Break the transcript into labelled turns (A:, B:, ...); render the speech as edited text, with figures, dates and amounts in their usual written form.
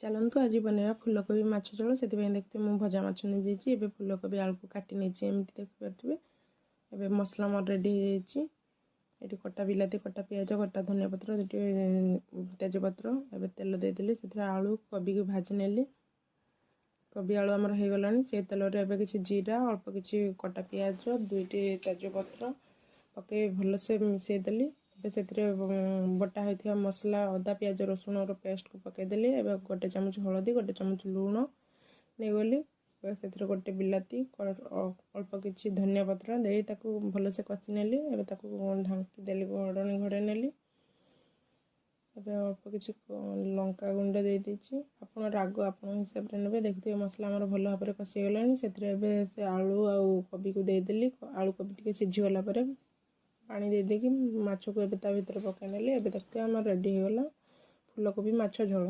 A: चलतु आज बनवा फुलकोबी माछ झोल से देखते मुझे भजा माछ नहीं जाइए फुलकोबी आलू को काटी नहीं एमती देखिपे एवं मसला मोर रेडी ये कटा बिलाती कटा पिज कटा धनिया पत्र तेजपत्र एवं तेल देदेली से आलू कोबी को भाजी नेली कोबी आलू आमर हो गला से तेल कि जीरा अल्प कि कटा पिज दुईटी तेजपत्र पकई भलसे मिसईदेली से बटा होता मसला अदा पिज रसुण पेस्ट को पकईदेली एवं गोटे चामच हलदी गोटे चामच लुण नहीं गली से गोटे बिलाती अल्प कि धनिया पत्र दे भलसे कषि नेली ढांकी देली घोड़नी घोड़े नेली अल्प कि लंका गुंड दे दीची आपण राग आपण हिसाब से ने देखते मसला आमर भल भाव में कषिगला से आलू आउ कोबी को देदेली आलू कोबी टे सीझीगला पानी दे देकी माछ को एबे ता भीतर पकाई नेली एबे देखते आम रेडी हो गला फुलकोबी माछ झोल।